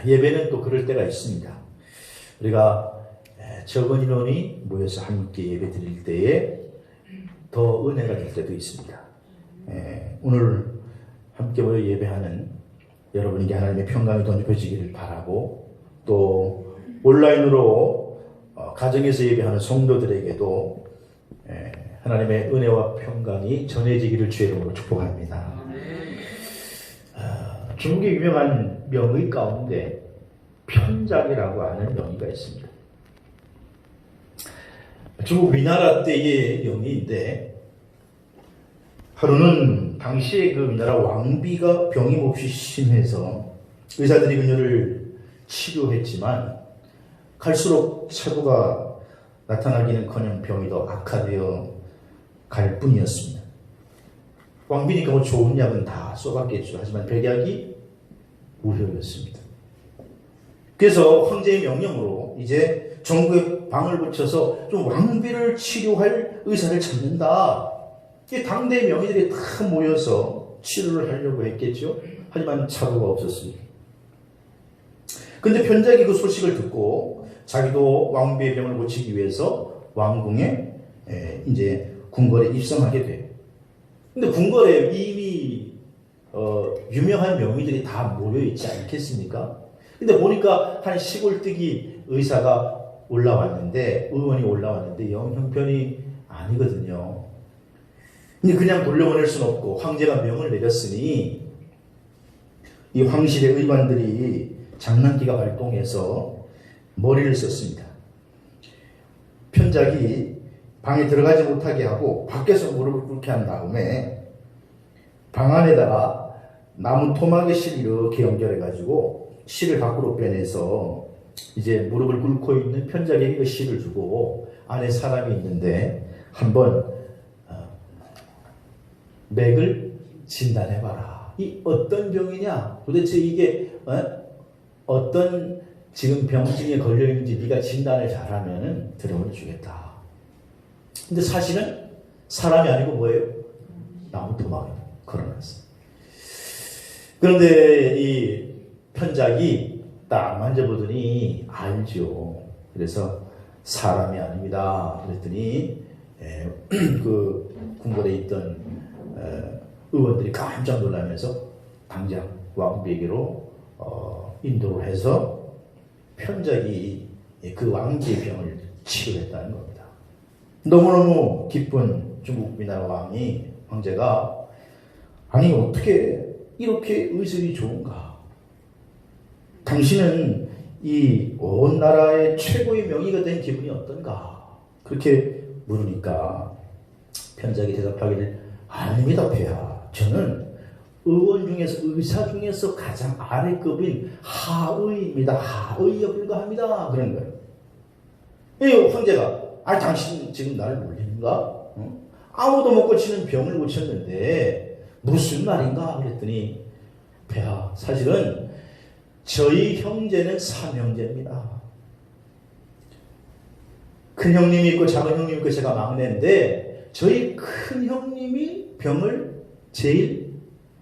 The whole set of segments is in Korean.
예배는 또 그럴 때가 있습니다. 우리가 적은 인원이 모여서 함께 예배 드릴 때에 더 은혜가 될 때도 있습니다. 오늘 함께 모여 예배하는 여러분에게 하나님의 평강이 던져지기를 바라고, 또 온라인으로 가정에서 예배하는 성도들에게도 하나님의 은혜와 평강이 전해지기를 주의 이름으로 축복합니다. 중국의 유명한 명의 가운데 편작이라고 하는 명의가 있습니다. 중국 위나라 때의 명의인데, 하루는 당시에 그 위나라 왕비가 병이 몹시 심해서 의사들이 그녀를 치료했지만 갈수록 차도가 나타나기는커녕 병이 더 악화되어 갈 뿐이었습니다. 왕비니까 뭐 좋은 약은 다 써봤겠죠. 하지만 백약이 무효였습니다. 그래서 황제의 명령으로 이제 전국에 방을 붙여서 좀 왕비를 치료할 의사를 찾는다. 당대의 명의들이 다 모여서 치료를 하려고 했겠죠. 하지만 차도가 없었습니다. 근데 편작이 그 소식을 듣고 자기도 왕비의 병을 고치기 위해서 왕궁에 이제 궁궐에 입성하게 돼요. 근데 궁궐에 이미 유명한 명의들이 다 모여있지 않겠습니까? 근데 보니까 한 시골뜨기 의사가 올라왔는데, 의원이 올라왔는데 영 형편이 아니거든요. 근데 그냥 돌려보낼 수는 없고 황제가 명을 내렸으니 이 황실의 의관들이 장난기가 발동해서 머리를 썼습니다. 편작이 방에 들어가지 못하게 하고 밖에서 무릎을 꿇게 한 다음에 방 안에다가 나무 토막의 실을 이렇게 연결해가지고 실을 밖으로 빼내서 이제 무릎을 꿇고 있는 편작에게 그 실을 주고, 안에 사람이 있는데 한번 맥을 진단해봐라. 이 어떤 병이냐? 도대체 이게 어떤 지금 병증에 걸려있는지 네가 진단을 잘하면은 들어올 주겠다. 근데 사실은 사람이 아니고 뭐예요? 나무 토막에 걸어놨어요. 그런데 이 편작이 딱 만져보더니 알죠. 그래서 사람이 아닙니다. 그랬더니 그 궁궐에 있던 의원들이 깜짝 놀라면서 당장 왕비에게로 인도를 해서 편작이 그 왕비의 병을 치료했다는 겁니다. 너무너무 기쁜 중국 위나라 왕이, 황제가, 아니 어떻게 이렇게 의술이 좋은가? 당신은 이 온 나라의 최고의 명의가 된 기분이 어떤가? 그렇게 물으니까 편작이 대답하기를, 아닙니다 폐하. 저는 의원 중에서, 의사 중에서 가장 아래급인 하의입니다. 하의에 불과합니다. 그런 거예요. 이 황제가, 당신 지금 나를 놀리는가? 아무도 못 고치는 병을 고쳤는데 무슨 말인가? 그랬더니, 폐하, 사실은 저희 형제는 삼형제입니다. 큰 형님이 있고 작은 형님이 있고 제가 막내인데, 저희 큰 형님이 병을 제일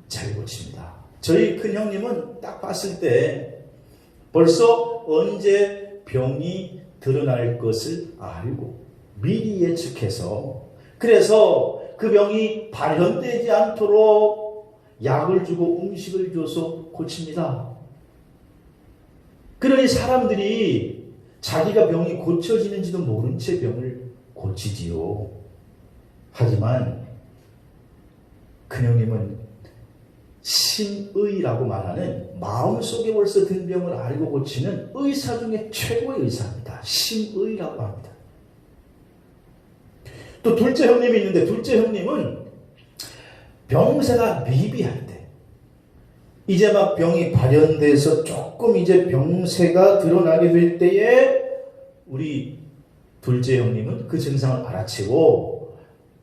잘 고칩니다. 저희 큰 형님은 딱 봤을 때 벌써 언제 병이 드러날 것을 알고 미리 예측해서, 그래서 그 병이 발현되지 않도록 약을 주고 음식을 줘서 고칩니다. 그러니 사람들이 자기가 병이 고쳐지는지도 모른 채 병을 고치지요. 하지만 큰형님은 심의라고 말하는 마음속에 벌써 든 병을 알고 고치는 의사 중에 최고의 의사입니다. 심의라고 합니다. 또 둘째 형님이 있는데, 둘째 형님은 병세가 미비할 때, 이제 막 병이 발현돼서 조금 이제 병세가 드러나게 될 때에 우리 둘째 형님은 그 증상을 알아채고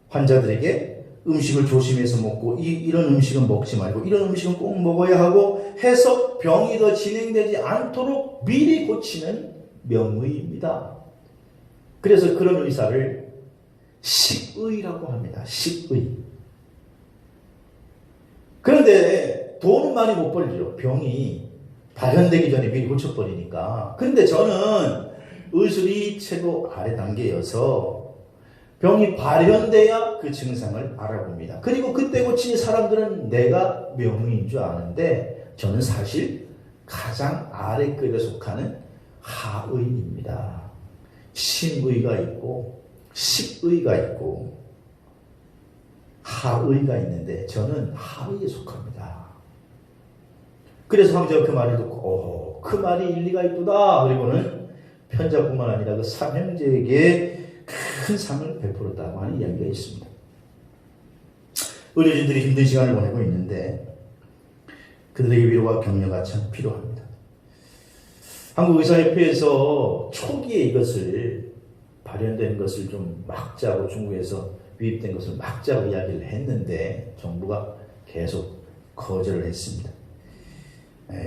환자들에게 음식을 조심해서 먹고, 이런 음식은 먹지 말고 이런 음식은 꼭 먹어야 하고 해서 병이 더 진행되지 않도록 미리 고치는 명의입니다. 그래서 그런 의사를 식의라고 합니다. 식의. 그런데 돈은 많이 못 벌죠. 병이 발현되기 전에 미리 고쳐버리니까. 근데 저는 의술이 최고 아래 단계여서 병이 발현돼야 그 증상을 알아봅니다. 그리고 그때 고친 사람들은 내가 명의인 줄 아는데 저는 사실 가장 아래급에 속하는 하의입니다. 심의가 있고 식의가 있고 하의가 있는데 저는 하의에 속합니다. 그래서 황제가 그 말을 듣고 그 말이 일리가 있구나. 그리고는 편자뿐만 아니라 그 삼형제에게 큰 상을 베풀었다고 하는 이야기가 있습니다. 의료진들이 힘든 시간을 보내고 있는데 그들에게 위로와 격려가 참 필요합니다. 한국의사협회에서 초기에 이것을 발현된 것을 좀 막자고 중국에서 유입된 것을 막자고 이야기를 했는데 정부가 계속 거절을 했습니다.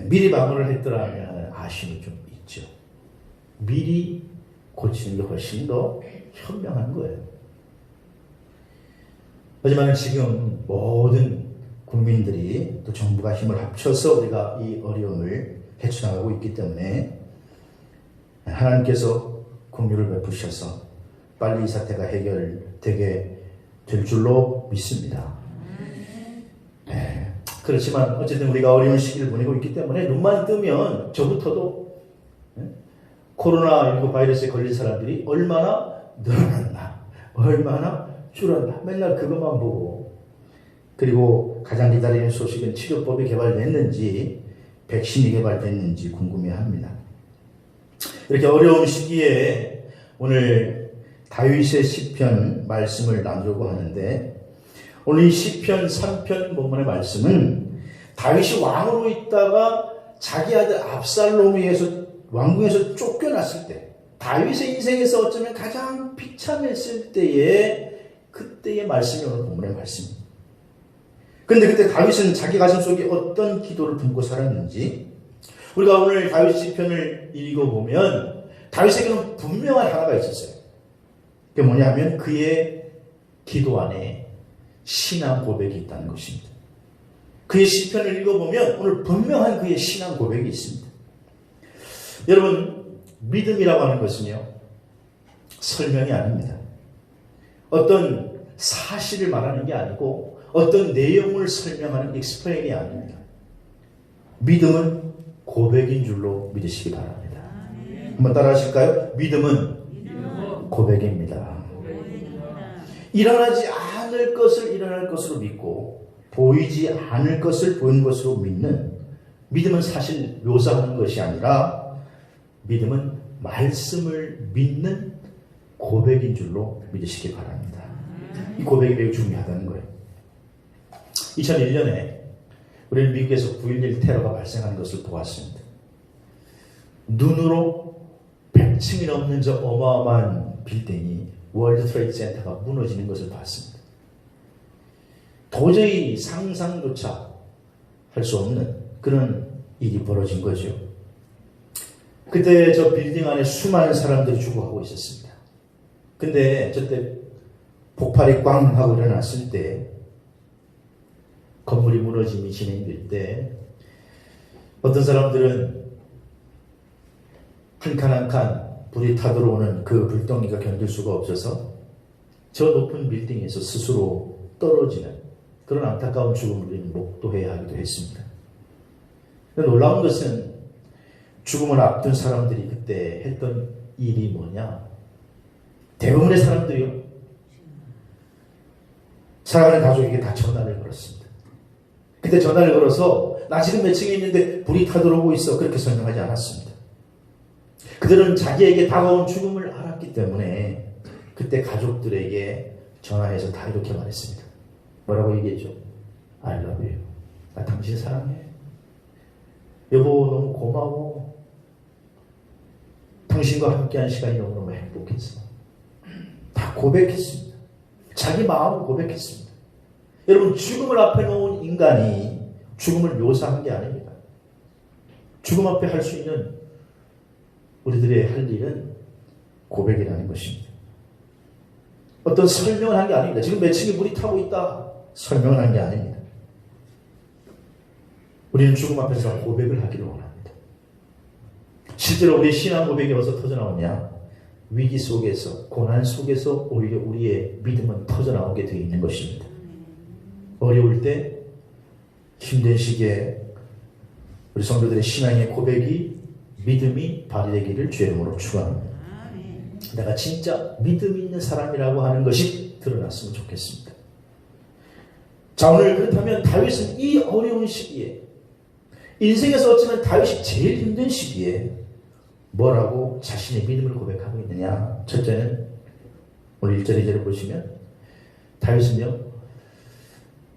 미리 방어를 했더라면 아쉬움이 좀 있죠. 미리 고치는 게 훨씬 더 현명한 거예요. 하지만 지금 모든 국민들이 또 정부가 힘을 합쳐서 우리가 이 어려움을 헤쳐나가고 있기 때문에 하나님께서 긍휼을 베푸셔서 빨리 이 사태가 해결되게 될 줄로 믿습니다. 그렇지만 어쨌든 우리가 어려운 시기를 보내고 있기 때문에 눈만 뜨면 저부터도 코로나19 바이러스에 걸린 사람들이 얼마나 늘어났나, 얼마나 줄었나 맨날 그것만 보고, 그리고 가장 기다리는 소식은 치료법이 개발됐는지 백신이 개발됐는지 궁금해합니다. 이렇게 어려운 시기에 오늘 다윗의 시편 말씀을 나누려고 하는데, 오늘 이 시편 3편 본문의 말씀은 다윗이 왕으로 있다가 자기 아들 압살롬에 의해서 왕궁에서 쫓겨났을 때, 다윗의 인생에서 어쩌면 가장 비참했을 그때의 말씀이 오늘 본문의 말씀입니다. 그런데 그때 다윗은 자기 가슴 속에 어떤 기도를 품고 살았는지, 우리가 오늘 다윗 시편을 읽어보면 다윗에게는 분명한 하나가 있었어요. 그게 뭐냐 하면 그의 기도 안에 신앙 고백이 있다는 것입니다. 그의 시편을 읽어보면 오늘 분명한 그의 신앙 고백이 있습니다. 여러분, 믿음이라고 하는 것은요, 설명이 아닙니다. 어떤 사실을 말하는 게 아니고 어떤 내용을 설명하는 익스플레인이 아닙니다. 믿음은 고백인 줄로 믿으시기 바랍니다. 한번 따라 하실까요? 믿음은 고백입니다. 일어나지 않을 것을 일어날 것으로 믿고 보이지 않을 것을 보이는 것으로 믿는, 믿음은 사실 묘사하는 것이 아니라 믿음은 말씀을 믿는 고백인 줄로 믿으시기 바랍니다. 이 고백이 매우 중요하다는 거예요. 2001년에 우리는 미국에서 9.11 테러가 발생한 것을 보았습니다. 눈으로 100층이 넘는 저 어마어마한 빌딩이, 월드 트레이드 센터가 무너지는 것을 봤습니다. 도저히 상상조차 할 수 없는 그런 일이 벌어진 거죠. 그때 저 빌딩 안에 수많은 사람들이 죽어가고 있었습니다. 근데 저때 폭발이 꽝 하고 일어났을 때, 건물이 무너짐이 진행될 때 어떤 사람들은 한 칸 한 칸 불이 타들어오는 그 불덩이가 견딜 수가 없어서 저 높은 빌딩에서 스스로 떨어지는 그런 안타까운 죽음을 우리는 목도해야 하기도 했습니다. 놀라운 것은 죽음을 앞둔 사람들이 그때 했던 일이 뭐냐, 대부분의 사람들이요, 살아가는 가족에게 다 전화를 걸었습니다. 그때 전화를 걸어서 나 지금 몇 층에 있는데 불이 타들어오고 있어, 그렇게 설명하지 않았습니다. 그들은 자기에게 다가온 죽음을 알았기 때문에 그때 가족들에게 전화해서 다 이렇게 말했습니다. 뭐라고 얘기했죠? I love you. 나 당신 사랑해. 여보 너무 고마워. 당신과 함께한 시간이 너무너무 행복했어. 다 고백했습니다. 자기 마음을 고백했습니다. 여러분, 죽음을 앞에 놓은 인간이 죽음을 묘사한 게 아닙니다. 죽음 앞에 할 수 있는 우리들의 할 일은 고백이라는 것입니다. 어떤 설명을 한 게 아닙니다. 지금 몇 층에 물이 타고 있다, 설명을 한 게 아닙니다. 우리는 죽음 앞에서 고백을 하기를 원합니다. 실제로 우리 신앙 고백이 어디서 터져나오냐? 위기 속에서, 고난 속에서 오히려 우리의 믿음은 터져나오게 되어 있는 것입니다. 어려울 때, 힘든 시기에 우리 성도들의 신앙의 고백이, 믿음이 발휘되기를 주의 이름으로 축원합니다. 내가 진짜 믿음 있는 사람이라고 하는 것이 드러났으면 좋겠습니다. 자, 오늘 그렇다면 다윗은 이 어려운 시기에, 인생에서 어쩌면 다윗이 제일 힘든 시기에 뭐라고 자신의 믿음을 고백하고 있느냐? 첫째는 오늘 1절 2절을 보시면 다윗은요,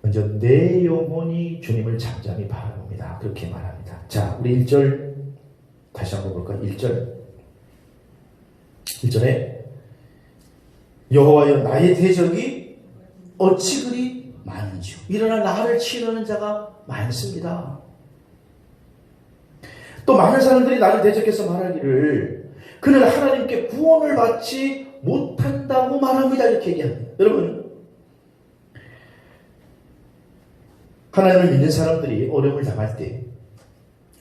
먼저 내 영혼이 주님을 잠잠히 바라봅니다. 그렇게 말합니다. 자, 우리 1절 다시 한번 볼까요? 1절에 여호와여 나의 대적이 어찌 그리 많은지요. 일어나 나를 치려는 자가 많습니다. 또 많은 사람들이 나를 대적해서 말하기를 그는 하나님께 구원을 받지 못한다고 말합니다. 이렇게 얘기합니다. 여러분, 하나님을 믿는 사람들이 어려움을 당할 때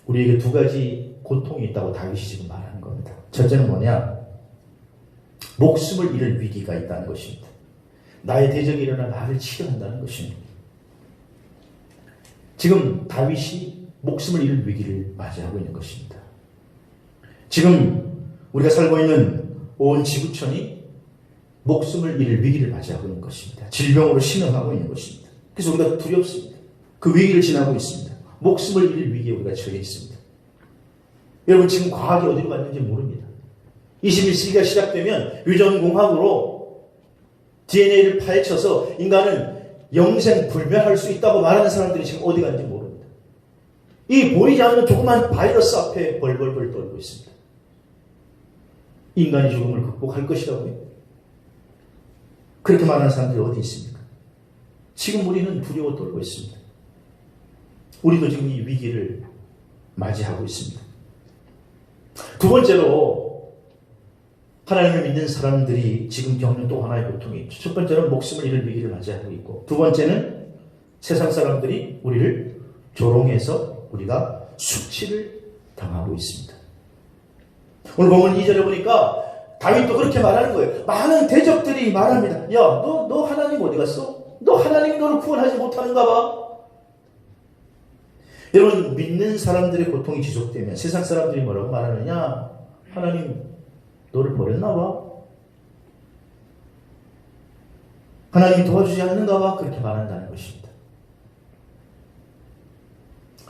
우리에게 두 가지 고통이 있다고 다윗이 지금 말하는 겁니다. 첫째는 뭐냐? 목숨을 잃을 위기가 있다는 것입니다. 나의 대적이 일어나 나를 치료한다는 것입니다. 지금 다윗이 목숨을 잃을 위기를 맞이하고 있는 것입니다. 지금 우리가 살고 있는 온 지구촌이 목숨을 잃을 위기를 맞이하고 있는 것입니다. 질병으로 신음하고 있는 것입니다. 그래서 우리가 두렵습니다. 그 위기를 지나고 있습니다. 목숨을 잃을 위기에 우리가 처해 있습니다. 여러분, 지금 과학이 어디로 갔는지 모릅니다. 21세기가 시작되면 유전공학으로 DNA를 파헤쳐서 인간은 영생불멸할 수 있다고 말하는 사람들이 지금 어디 갔는지 모릅니다. 이 보이지 않는 조그만 바이러스 앞에 벌벌벌 떨고 있습니다. 인간이 죽음을 극복할 것이라고요? 그렇게 말하는 사람들이 어디 있습니까? 지금 우리는 두려워 떨고 있습니다. 우리도 지금 이 위기를 맞이하고 있습니다. 두 번째로 하나님을 믿는 사람들이 지금 겪는 또 하나의 고통이 있죠. 첫 번째는 목숨을 잃을 위기를 맞이하고 있고, 두 번째는 세상 사람들이 우리를 조롱해서 우리가 숙치를 당하고 있습니다. 오늘 본문 2절에 보니까 다윗도 그렇게 말하는 거예요. 많은 대적들이 말합니다. 야, 너 하나님 어디 갔어? 너 하나님 너를 구원하지 못하는가 봐. 여러분, 믿는 사람들의 고통이 지속되면 세상 사람들이 뭐라고 말하느냐? 하나님 너를 버렸나 봐. 하나님 도와주지 않는가 봐. 그렇게 말한다는 것입니다.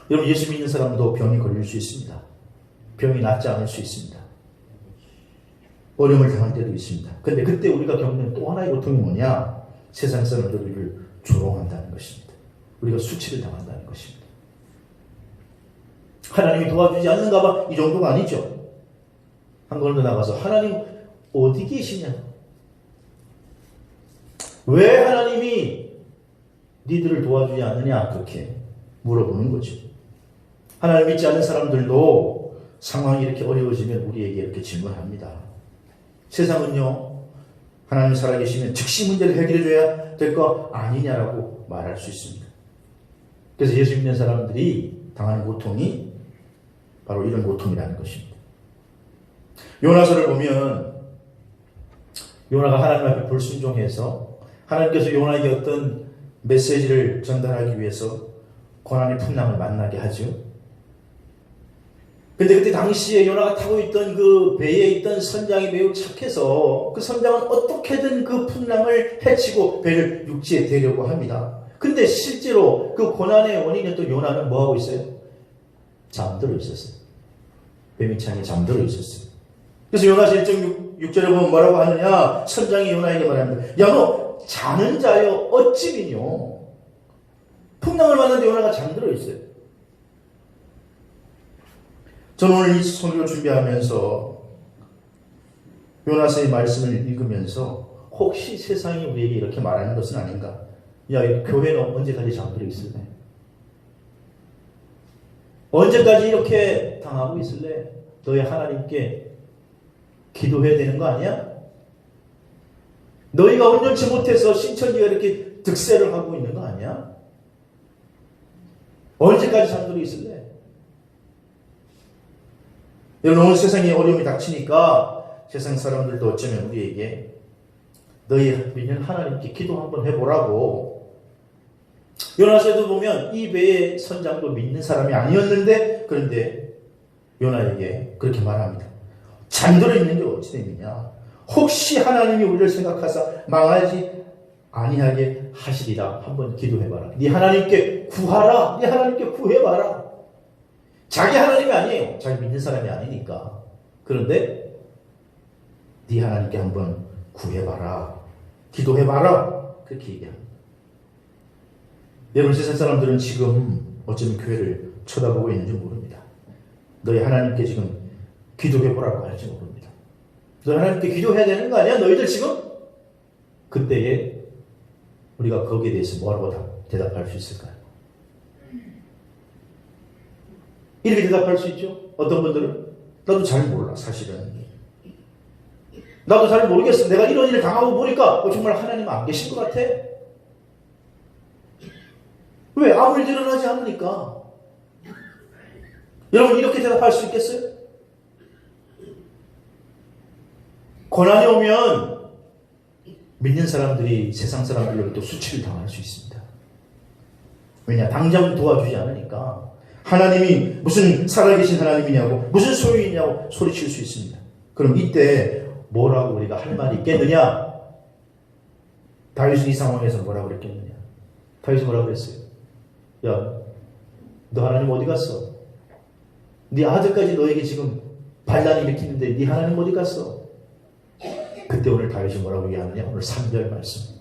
여러분, 예수 믿는 사람도 병이 걸릴 수 있습니다. 병이 낫지 않을 수 있습니다. 어려움을 당할 때도 있습니다. 근데 그때 우리가 겪는 또 하나의 고통이 뭐냐? 세상 사람들이 우리를 조롱한다는 것입니다. 우리가 수치를 당한다는 것입니다. 하나님이 도와주지 않는가 봐. 이 정도가 아니죠. 한 걸음 더 나가서 하나님 어디 계시냐? 왜 하나님이 니들을 도와주지 않느냐? 그렇게 물어보는 거죠. 하나님 믿지 않는 사람들도 상황이 이렇게 어려워지면 우리에게 이렇게 질문합니다. 세상은요, 하나님 살아계시면 즉시 문제를 해결해 줘야 될 거 아니냐라고 말할 수 있습니다. 그래서 예수 믿는 사람들이 당하는 고통이 바로 이런 고통이라는 것입니다. 요나서를 보면 요나가 하나님 앞에 불순종해서 하나님께서 요나에게 어떤 메시지를 전달하기 위해서 고난의 풍랑을 만나게 하죠. 근데 그때 당시에 요나가 타고 있던 그 배에 있던 선장이 매우 착해서 그 선장은 어떻게든 그 풍랑을 해치고 배를 육지에 대려고 합니다. 근데 실제로 그 고난의 원인이었던 요나는 뭐하고 있어요? 잠들어 있었어요. 배 밑창에 잠들어 있었어요. 그래서 요나서 1.6절에 보면 뭐라고 하느냐? 선장이 요나에게 말합니다. 야, 너 자는 자여 어찌 미뇨? 풍랑을 만났는데 요나가 잠들어 있어요. 저는 오늘 이 설교를 준비하면서 요나서의 말씀을 읽으면서 혹시 세상이 우리에게 이렇게 말하는 것은 아닌가? 야, 교회는 언제까지 잠들어 있을래? 언제까지 이렇게 당하고 있을래? 너희 하나님께 기도해야 되는 거 아니야? 너희가 온전치 못해서 신천지가 이렇게 득세를 하고 있는 거 아니야? 언제까지 잠들어 있을래? 여러분, 오늘 세상에 어려움이 닥치니까 세상 사람들도 어쩌면 우리에게 너희 믿는 하나님께 기도 한번 해보라고. 요나서에도 보면 이 배의 선장도 믿는 사람이 아니었는데, 그런데 요나에게 그렇게 말합니다. 잠들어 있는 게 어찌 됨이냐. 혹시 하나님이 우리를 생각하사 망하지 아니하게 하시리라. 한번 기도해봐라. 네 하나님께 구하라. 네 하나님께 구해봐라. 자기 하나님이 아니에요. 자기 믿는 사람이 아니니까. 그런데 네 하나님께 한번 구해봐라. 기도해봐라. 그렇게 얘기합니다. 여러분, 세상 사람들은 지금 어쩌면 교회를 쳐다보고 있는지 모릅니다. 너희 하나님께 지금 기도해보라고 할지 모릅니다. 너희 하나님께 기도해야 되는 거 아니야? 너희들 지금? 그때에 우리가 거기에 대해서 뭐라고 대답할 수 있을까요? 이렇게 대답할 수 있죠. 어떤 분들은 나도 잘 몰라. 사실은 나도 잘 모르겠어. 내가 이런 일을 당하고 보니까 정말 하나님 안 계신 것 같아. 왜? 아무 일도 일어나지 않으니까. 여러분, 이렇게 대답할 수 있겠어요? 고난이 오면 믿는 사람들이 세상 사람들로부터 수치를 당할 수 있습니다. 왜냐? 당장 도와주지 않으니까. 하나님이 무슨 살아계신 하나님이냐고, 무슨 소용이 있냐고 소리칠 수 있습니다. 그럼 이때 뭐라고 우리가 할 말이 있겠느냐? 다윗은 이 상황에서 뭐라고 그랬겠느냐? 다윗은 뭐라고 그랬어요? 야, 너 하나님 어디 갔어? 네 아들까지 너에게 지금 반란이 일으키는데 네 하나님 어디 갔어? 그때 오늘 다윗이 뭐라고 얘기하느냐? 오늘 3절 말씀.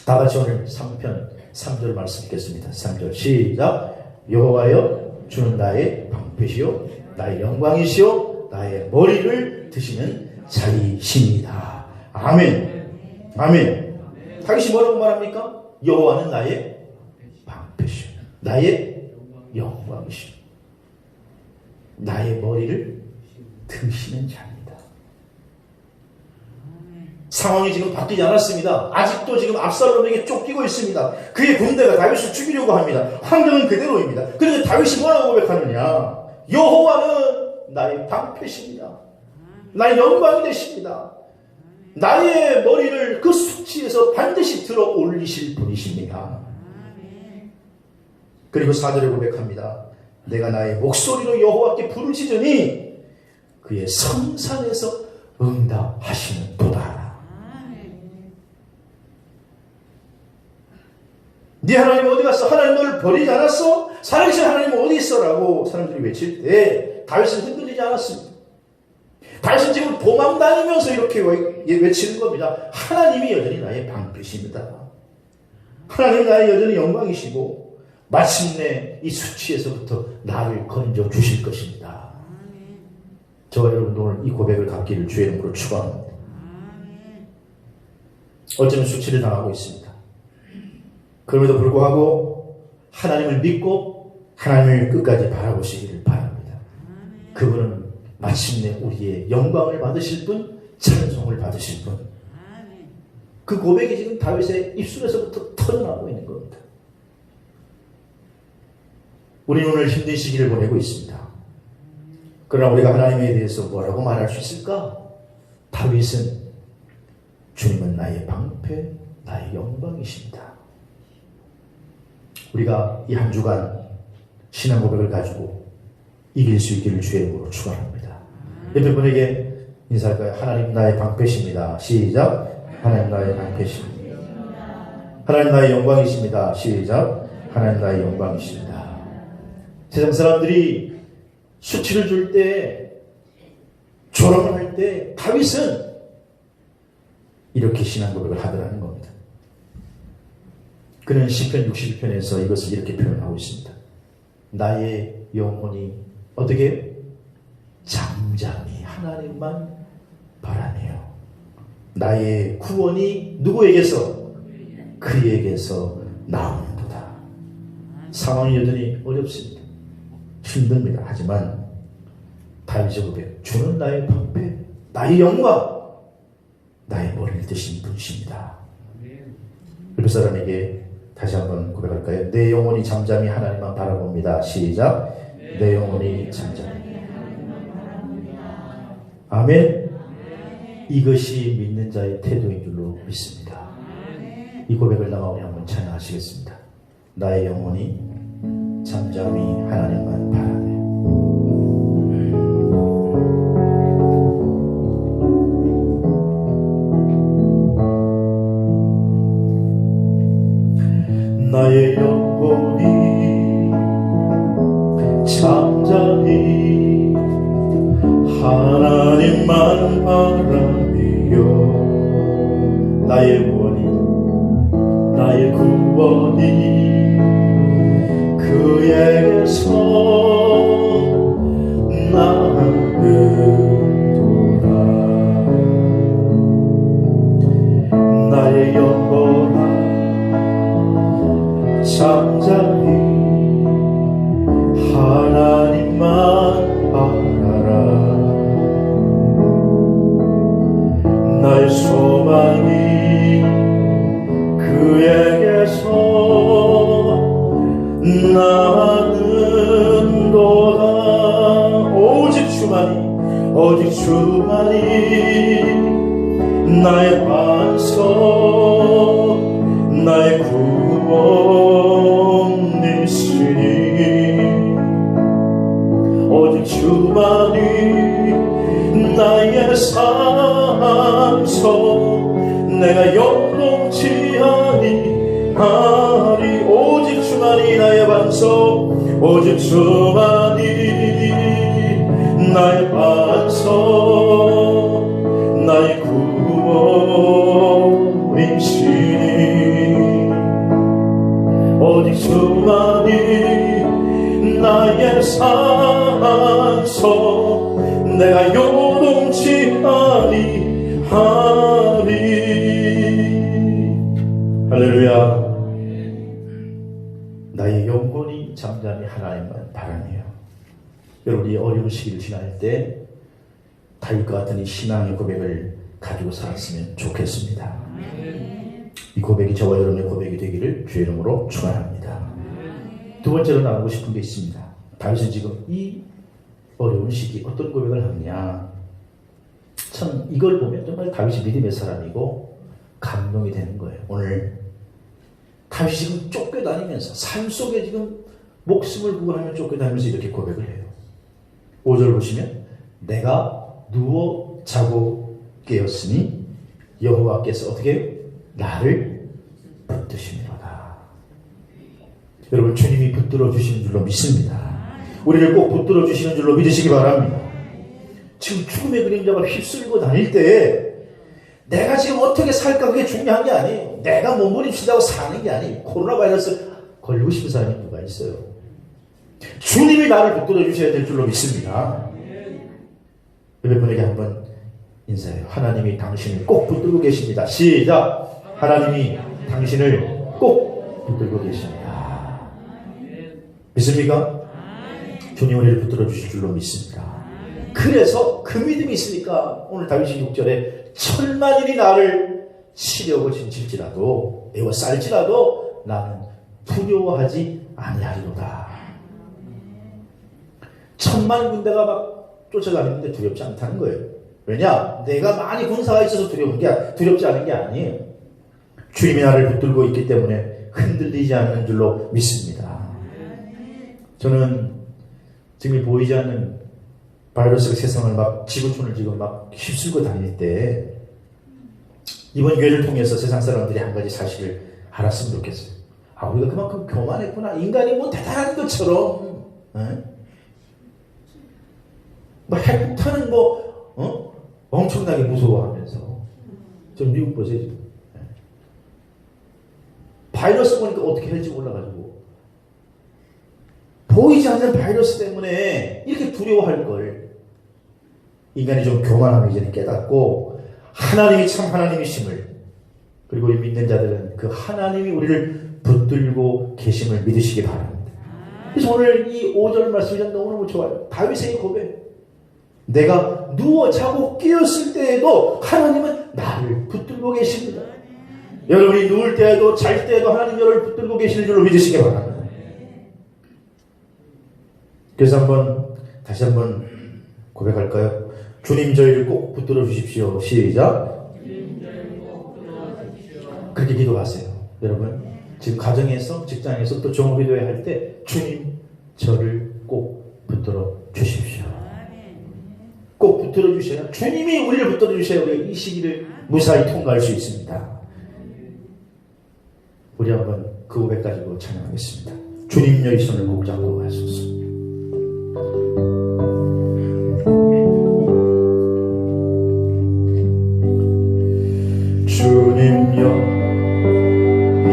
다 같이 오늘 3편 3절 말씀 읽겠습니다. 3절 시작. 여호와여, 주는 나의 방패시요 나의 영광이시요 나의 머리를 드시는 자이십니다. 아멘. 아멘. 다윗이 뭐라고 말합니까? 여호와는 나의 방패시요 나의 영광이시요 나의 머리를 드시는 자입니다. 상황이 지금 바뀌지 않았습니다. 아직도 지금 압살롬에게 쫓기고 있습니다. 그의 군대가 다윗을 죽이려고 합니다. 환경은 그대로입니다. 그런데 다윗이 뭐라고 고백하느냐? 여호와는 나의 방패십니다. 나의 영광이 되십니다. 나의 머리를 그 수치에서 반드시 들어 올리실 분이십니다. 그리고 4절에 고백합니다. 내가 나의 목소리로 여호와께 부르짖으니 그의 성산에서 응답하시는 도다. 네 하나님 어디 갔어? 하나님 너를 버리지 않았어? 살아계신 하나님 어디 있어? 라고 사람들이 외칠 때 다윗은 흔들리지 않았습니다. 다윗은 지금 도망다니면서 이렇게 외치는 겁니다. 하나님이 여전히 나의 방패십니다. 하나님이 나의 여전히 영광이시고 마침내 이 수치에서부터 나를 건져 주실 것입니다. 저와 여러분도 오늘 이 고백을 갖기를 주의 이름으로 축원합니다. 어쩌면 수치를 당하고 있습니다. 그럼에도 불구하고 하나님을 믿고 하나님을 끝까지 바라보시기를 바랍니다. 그분은 마침내 우리의 영광을 받으실 분, 찬송을 받으실 분. 그 고백이 지금 다윗의 입술에서부터 터져나오고 있는 겁니다. 우리는 오늘 힘든 시기를 보내고 있습니다. 그러나 우리가 하나님에 대해서 뭐라고 말할 수 있을까? 다윗은 주님은 나의 방패, 나의 영광이십니다. 우리가 이 한 주간 신앙 고백을 가지고 이길 수 있기를 주의 이름으로 축원합니다. 옆에 분에게 인사할까요? 하나님 나의 방패십니다. 시작. 하나님 나의 방패십니다. 하나님 나의 영광이십니다. 시작. 하나님 나의 영광이십니다. 세상 사람들이 수치를 줄 때, 조롱을 할 때 다윗은 이렇게 신앙 고백을 하더라는 겁니다. 그는 시편 61편에서 이것을 이렇게 표현하고 있습니다. 나의 영혼이 어떻게? 잠잠히 하나님만 바라네요. 나의 구원이 누구에게서? 그에게서 나오는도다. 상황이 여전히 어렵습니다. 힘듭니다. 하지만 다윗의 고백, 주는 나의 방패, 나의 영광, 나의 머리를 드신 분이십니다. 옆에 사람에게 다시 한번 고백할까요? 내 영혼이 잠잠히 하나님만 바라봅니다. 시작. 내 영혼이 잠잠히 아멘. 이것이 믿는 자의 태도인 줄로 믿습니다. 이 고백을 나가 우리 한번 찬양하시겠습니다. 나의 영혼이 잠잠히 하나님만 바라네. 나의 영혼이 잠잠히 하나님만 바라며 나의 원이 나의 구원이 그에게서 나는도다. 나의 영혼아 잠잠히 하나님만 바라라. 나의 소망이 그에게서 나는도다. 오직 주만이 나의 반석 나의 구원이시니 오직 주만이 나의 산소 내가 요동치 아니하리. 오직 주만이 나의 반석 오직 주만이 나의 반석 나의 구원이시니 오직 주만이 나의 산소 내가 요동치 아니하리. 할렐루야. 나의 영혼이 잠잠히 하나님만 바라네요. 여러분이 어려운 시기를 지날 때 다윗과 같은 이 신앙의 고백을 가지고 살았으면 좋겠습니다. 이 고백이 저와 여러분의 고백이 되기를 주의 이름으로 축원합니다. 두 번째로 나누고 싶은 게 있습니다. 다윗은 지금 이 어려운 시기 어떤 고백을 하느냐. 참 이걸 보면 정말 다윗이 믿음의 사람이고 감동이 되는 거예요. 오늘 다윗이 지금 쫓겨다니면서 삶 속에 지금 목숨을 구원하며 쫓겨다니면서 이렇게 고백을 해요. 5절 보시면 내가 누워 자고 깨었으니 여호와께서 어떻게 해요? 나를 붙드시미로다. 여러분 주님이 붙들어 주시는 줄로 믿습니다. 우리를 꼭 붙들어 주시는 줄로 믿으시기 바랍니다. 지금 죽음의 그림자가 휩쓸고 다닐 때 내가 지금 어떻게 살까 그게 중요한 게 아니에요. 내가 몸부림친다고 사는 게 아니에요. 코로나 바이러스 걸리고 싶은 사람이 누가 있어요. 주님이 나를 붙들어 주셔야 될 줄로 믿습니다. 여러분에게 한번 인사해요. 하나님이 당신을 꼭 붙들고 계십니다. 시작. 하나님이 당신을 꼭 붙들고 계십니다. 믿습니까? 주님 우리를 붙들어 주실 줄로 믿습니다. 그래서 그 믿음이 있으니까 오늘 다윗이 6절에 천만인이 나를 치려고 진칠지라도 에워쌀지라도 나는 두려워하지 아니하리로다. 천만 군대가 막 쫓아다니는데 두렵지 않다는 거예요. 왜냐? 내가 많이 군사가 있어서 두렵지 않은 게 아니에요. 주님이 나를 붙들고 있기 때문에 흔들리지 않는 줄로 믿습니다. 저는 지금 보이지 않는 바이러스가 세상을 막 지구촌을 지금 막 휩쓸고 다닐 때 이번 교회를 통해서 세상 사람들이 한 가지 사실을 알았으면 좋겠어요. 아, 우리가 그만큼 교만했구나. 인간이 뭐 대단한 것처럼 뭐 핵폭탄은 엄청나게 무서워하면서 좀 미국 보세요 지금. 바이러스 보니까 어떻게 할지 몰라가지고 보이지 않는 바이러스 때문에 이렇게 두려워할 걸 인간이 좀 교만함을 이제는 깨닫고 하나님이 참 하나님이심을 그리고 우리 믿는 자들은 그 하나님이 우리를 붙들고 계심을 믿으시기 바랍니다. 그래서 오늘 이 5절 말씀이 너무너무 좋아요. 다윗의 고백. 내가 누워 자고 깨었을 때에도 하나님은 나를 붙들고 계십니다. 여러분이 누울 때에도 잘 때에도 하나님 여러분을 붙들고 계시는 줄로 믿으시기 바랍니다. 그래서 다시 한번 고백할까요? 주님 저희를 꼭 붙들어 주십시오. 시작. 그렇게 기도하세요. 여러분 지금 가정에서 직장에서 또 종업기도회 할 때 주님 저를 꼭 붙들어 주십시오. 꼭 붙들어 주셔야 주님이 우리를 붙들어 주셔야 우리가 이 시기를 무사히 통과할 수 있습니다. 우리 한번 그 고백 가지고 찬양하겠습니다. 주님 여의 손을 꼭 잡고 가소서. 주님여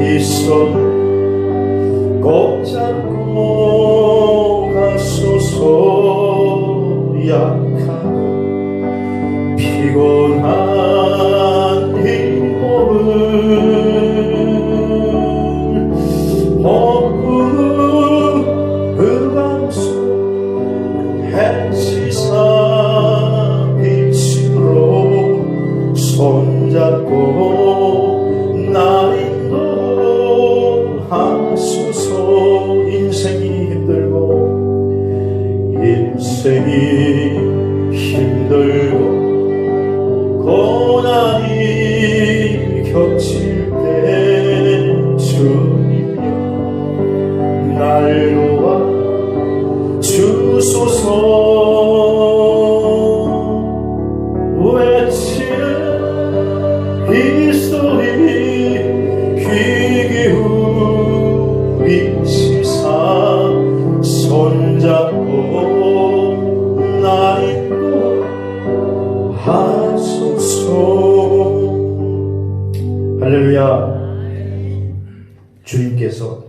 이 손 꼭 잡고 가소서. 약한 피곤한 이 몸을 헛구름 흑암속 해치사 빛으로 손잡고 날 인도하소서. 인생이 힘들고 고난이 겹칠 때 주님여 날 도와 주소서. 외치는 이 소리 귀 기울이시사 손잡고 날 인도하소서. 할렐루야. 주님께서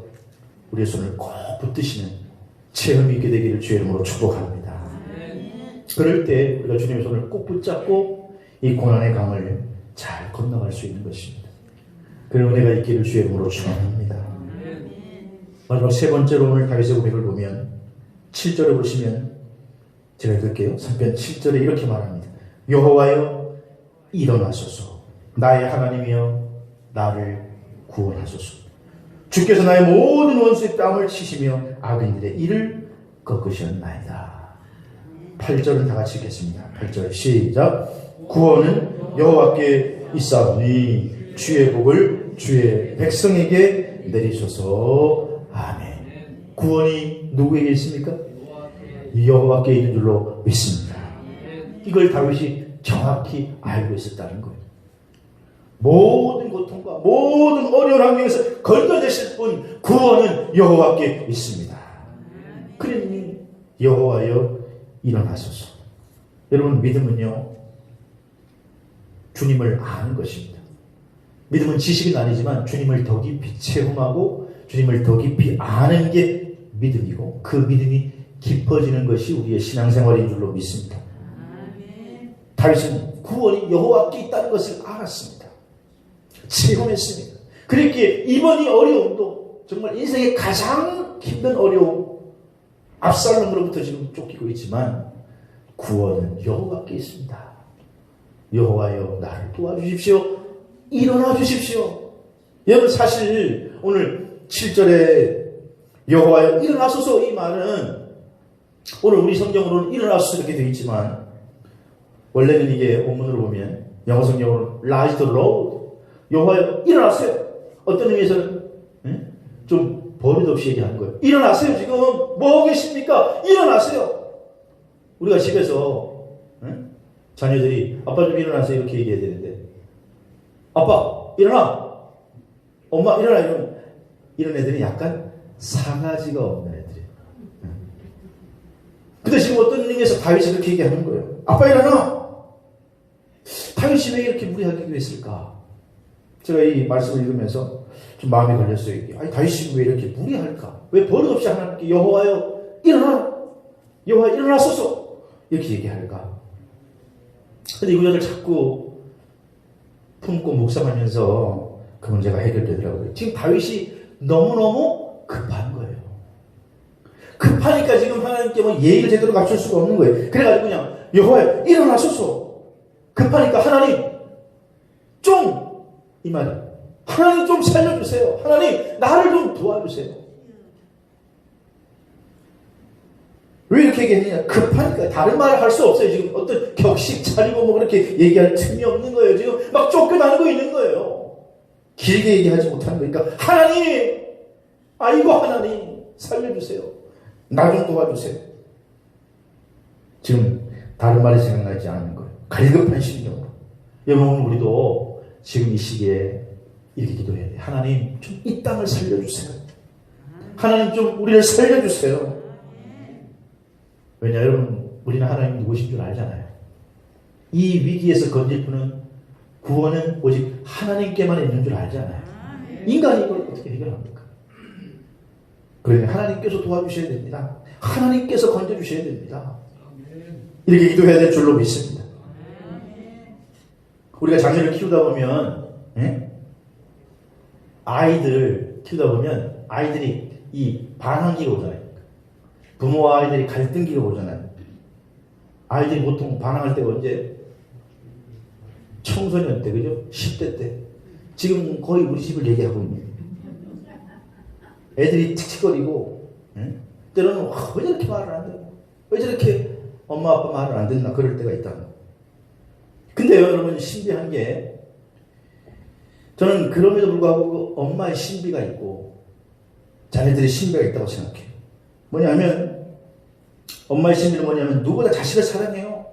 우리의 손을 꼭 붙드시는 체험이 있게 되기를 주의 이름으로 축복합니다. 그럴 때 우리가 주님의 손을 꼭 붙잡고 이 고난의 강을 잘 건너갈 수 있는 것입니다. 그런 은혜가 있기를 주의 이름으로 축원합니다. 마지막 세 번째로 오늘 다윗의 고백을 보면 7절에 보시면 제가 읽을게요. 3편 7절에 이렇게 말합니다. 여호와여 일어나소서. 나의 하나님이여 나를 구원하소서. 주께서 나의 모든 원수의 뺨을 치시며 악인들의 이를 꺾으셨나이다. 8절은 다 같이 읽겠습니다. 8절 시작. 구원은 여호와께 있사오니 주의 복을 주의 백성에게 내리소서. 아멘. 구원이 누구에게 있습니까? 여호와께 있는 줄로 믿습니다. 이걸 다윗이 정확히 알고 있었다는 거예요. 모든 고통과 모든 어려운 환경에서 건져내실 분 구원은 여호와께 있습니다. 그러니 여호와여 일어나소서. 여러분 믿음은요 주님을 아는 것입니다. 믿음은 지식은 아니지만 주님을 더 깊이 체험하고 주님을 더 깊이 아는 게 믿음이고 그 믿음이 깊어지는 것이 우리의 신앙생활인 줄로 믿습니다. 다윗은 구원이 여호와께 있다는 것을 알았습니다. 체험했습니다. 그렇기에 이번 이 어려움도 정말 인생의 가장 힘든 어려움, 압살롬으로부터 지금 쫓기고 있지만 구원은 여호와께 있습니다. 여호와여 나를 도와주십시오. 일어나 주십시오. 여러분 사실 오늘 7절에 여호와여 일어나소서 이 말은 오늘 우리 성경으로는 일어나소서 이렇게 되어 있지만 원래는 이게 원문으로 보면 영어 성경으로는 Rise the Lord 여호와여 일어나세요. 어떤 의미에서는 좀 버릇없이 얘기하는 거예요. 일어나세요. 지금 뭐 하고 계십니까? 일어나세요. 우리가 집에서 자녀들이 아빠 좀 일어나세요 이렇게 얘기해야 되는데 아빠 일어나 엄마 일어나 이런 애들은 약간 상하지가 없는 애들이에요. 근데 지금 어떤 의미에서 다윗이 그렇게 얘기하는 거예요. 아빠 일어나. 다윗이 왜 이렇게 무리하게 했을까? 제가 이 말씀을 읽으면서 좀 마음이 걸렸어요. 이게. 아니 다윗이 왜 이렇게 무리할까? 왜 버릇없이 하나님께 여호와여 일어나 여호와 일어나소서 이렇게 얘기할까? 근데 이 구절을 자꾸 품고 묵상하면서 그 문제가 해결되더라고요. 지금 다윗이 너무너무 급한 거예요. 급하니까 지금 하나님께 뭐 예의를 제대로 갖출 수가 없는 거예요. 그래가지고 그냥 여호와여 일어나소서. 급하니까 하나님 좀 이 말이에요. 하나님 좀 살려주세요. 하나님 나를 좀 도와주세요. 왜 이렇게 얘기했느냐? 급하니까. 다른 말을 할 수 없어요. 지금 어떤 격식 차리고 뭐 그렇게 얘기할 틈이 없는 거예요. 지금 막 쫓겨나고 있는 거예요. 길게 얘기하지 못하는 거니까 하나님, 아이고 하나님 살려주세요. 나 좀 도와주세요. 지금 다른 말이 생각나지 않는 거예요. 갈급한 심정으로. 여러분, 우리도 지금 이 시기에 이렇게 기도해야 돼요. 하나님 좀 이 땅을 살려주세요. 하나님 좀 우리를 살려주세요. 왜냐, 여러분, 우리는 하나님 누구신 줄 알잖아요. 이 위기에서 건질 분은, 구원은 오직 하나님께만 있는 줄 알잖아요. 인간이 이걸 어떻게 해결합니까? 그러니 하나님께서 도와주셔야 됩니다. 하나님께서 건져주셔야 됩니다. 이렇게 기도해야 될 줄로 믿습니다. 우리가 자녀를 키우다 보면, 아이들 키우다 보면 아이들이 이 반항기가 오잖아요. 부모와 아이들이 갈등기가 오잖아요. 아이들이 보통 반항할 때가 언제? 청소년 때, 그죠? 10대 때. 지금 거의 우리 집을 얘기하고 있는. 애들이 틱틱거리고, 때로는 왜 저렇게 말을 안 듣나? 왜 저렇게 엄마 아빠 말을 안 듣나? 그럴 때가 있다는 거. 근데 여러분, 신비한 게, 저는 그럼에도 불구하고 엄마의 신비가 있고 자녀들의 신비가 있다고 생각해요. 뭐냐면, 엄마의 신비는 뭐냐면 누구보다 자식을 사랑해요.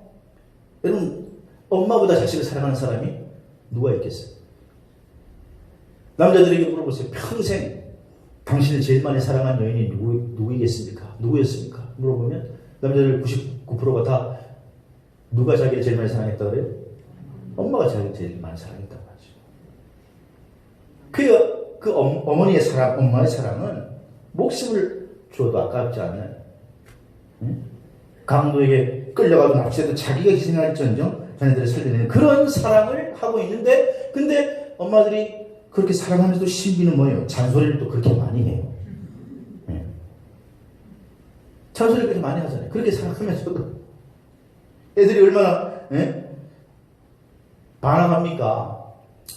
여러분, 엄마보다 자식을 사랑하는 사람이 누가 있겠어요? 남자들에게 물어보세요. 평생 당신을 제일 많이 사랑한 여인이 누구이겠습니까? 누구였습니까? 물어보면 남자들 99%가 다 누가 자기를 제일 많이 사랑했다고 그래요? 엄마가 자기를 제일 많이 사랑했다고 하죠. 그 어머니의 사랑, 엄마의 사랑은 목숨을 줘도 아깝지 않는, 강도에게 끌려가도 납치해도 자기가 희생할지언정 자녀들을 살려내는 그런 사랑을 하고 있는데, 근데 엄마들이 그렇게 사랑하면서도 신비는 뭐예요? 잔소리를 또 그렇게 많이 해요. 잔소리를 그렇게 많이 하잖아요. 그렇게 사랑하면서도 애들이 얼마나 반항합니까?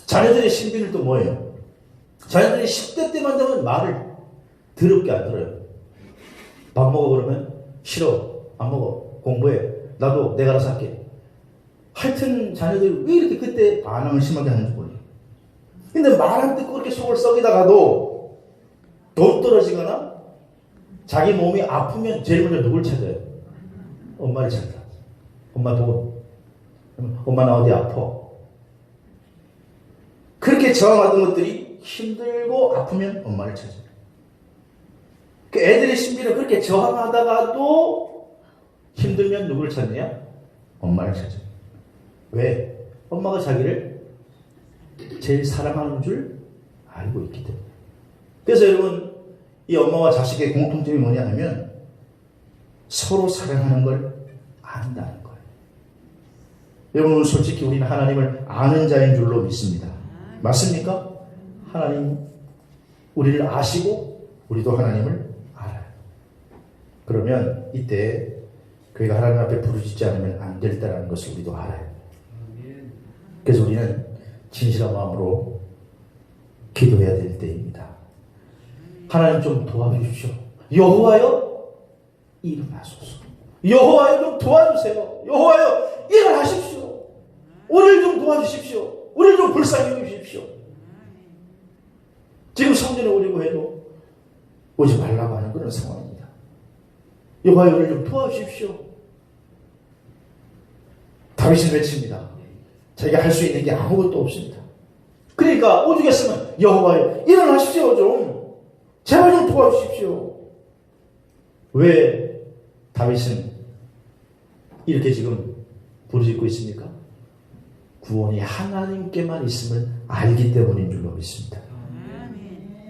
자녀들의 신비는 또 뭐예요? 자녀들이 10대 때만 되면 말을 더럽게 안 들어요. 밥 먹어 그러면 싫어, 안 먹어, 공부해, 나도 내가 알아서 할게. 하여튼 자녀들이 왜 이렇게 그때 반항을 심하게 하는지 모르겠어요. 근데 말 안 듣고 그렇게 속을 썩이다가도 돈 떨어지거나 자기 몸이 아프면 제일 먼저 누굴 찾아요? 엄마를 찾아. 엄마 돈, 엄마 나 어디 아파. 그렇게 저항하던 것들이 힘들고 아프면 엄마를 찾아요. 그 애들의 신비는 그렇게 저항하다가도 힘들면 누구를 찾느냐? 엄마를 찾아요. 왜? 엄마가 자기를 제일 사랑하는 줄 알고 있기 때문에. 그래서 여러분, 이 엄마와 자식의 공통점이 뭐냐 하면 서로 사랑하는 걸 안다는 거예요. 여러분, 솔직히 우리는 하나님을 아는 자인 줄로 믿습니다. 맞습니까? 하나님 우리를 아시고 우리도 하나님을 알아요. 그러면 이때 그가 하나님 앞에 부르짖지 않으면 안 될 때라는 것을 우리도 알아요. 그래서 우리는 진실한 마음으로 기도해야 될 때입니다. 하나님 좀 도와주십시오. 여호와여 일어나소서. 여호와여 좀 도와주세요. 여호와여 일어나십시오. 우리를 좀 도와주십시오. 우리를 좀 불쌍히 여기십시오. 지금 성전에 오려고 해도 오지 말라고 하는 그런 상황입니다. 여호와여 우리를 좀 도와주십시오. 다윗은 외칩니다. 자기가 할 수 있는 게 아무것도 없습니다. 그러니까 오죽했으면 여호와여 일어나십시오. 좀 제발 좀 도와주십시오. 왜 다윗은 이렇게 지금 부르짖고 있습니까? 구원이 하나님께만 있음을 알기 때문인 줄로 믿습니다.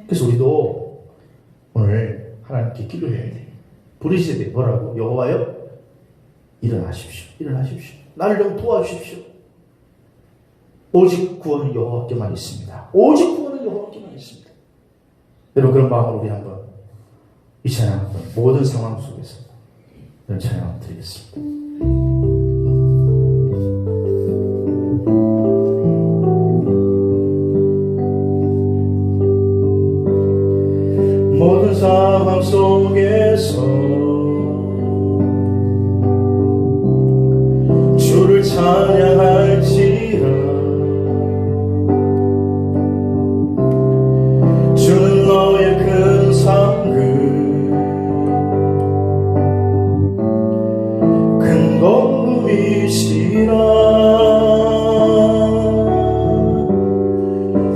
그래서 우리도 오늘 하나님께 기도해야 돼요. 부르짖어야 돼요. 뭐라고? 여호와여 일어나십시오. 일어나십시오. 나를 좀 도와주십시오. 오직 구원은 여호와께만 있습니다. 오직 구원은 여호와께만 있습니다. 여러분, 그런 마음으로 우리 한번 이 찬양 한번 모든 상황 속에서 이런 찬양 한번 드리겠습니다. 모든 상황 속에서 찬양할지라. 주는 너의 큰 상급 큰 도움이시라.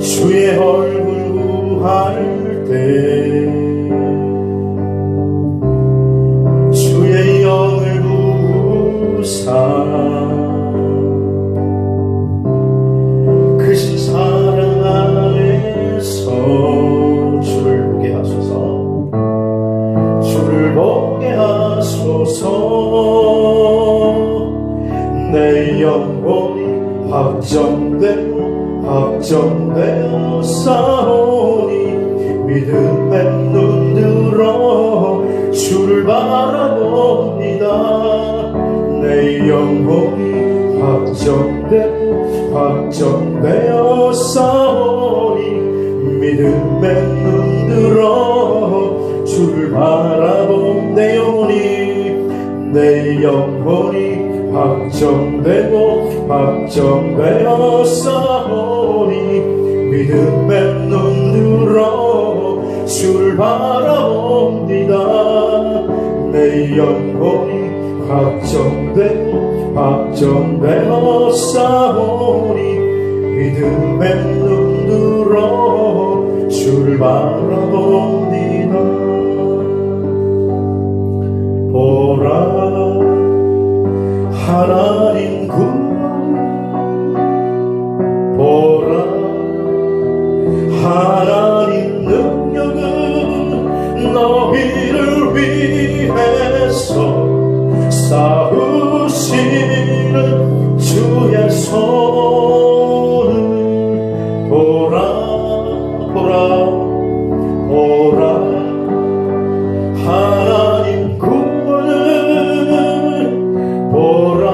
주의 얼굴 구할 때 주의 영을 부으사 크신 사랑 안에서 주를 보게 하소서. 주를 보게 하소서. 내 영혼이 확정되어 싸우니 믿음의 눈 들어 주를 바라봅니다. 내 영혼이 확정되어 싸우니 믿음의 눈 들어 주를 바라본 내 영혼이 확정되어 싸우니 믿음의 눈 들어 주를 바라봅니다. 내 영혼이 확정되어 싸우니 믿음의 눈 들어 주를 바라봅니다. 보라 하나님 보라 하나님 능력은 너희를 위해서 싸우시는 주의 손을 보라 하나님 구원은 보라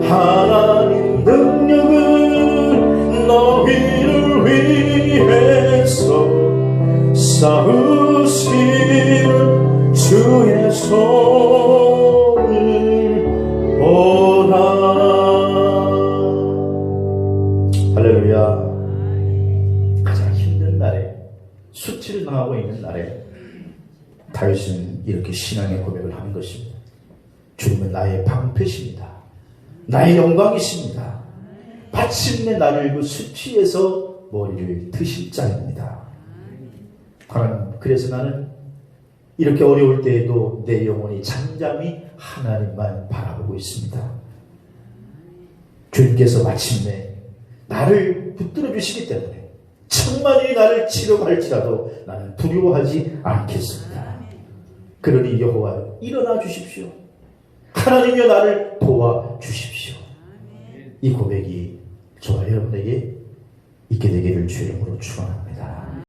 하나님 능력은 너희를 위해서 싸우시는 주의 손을 보라. 할렐루야. 가장 힘든 날에 수치를 당하고 있는 날에 다윗은 이렇게 신앙의 고백을 하는 것입니다. 주님은 나의 방패십니다. 나의 영광이십니다. 마침내 나를 그 수치에서 머리를 드실 자입니다. 하나님, 그래서 나는 이렇게 어려울 때에도 내 영혼이 잠잠히 하나님만 바라보고 있습니다. 주님께서 마침내 나를 붙들어 주시기 때문에 천만이 나를 치려고 할지라도 나는 두려워하지 않겠습니다. 그러니 여호와 일어나 주십시오. 하나님이여 나를 도와주십시오. 이 고백이 저와 여러분에게 있게 되기를 주의 이름으로 축원합니다.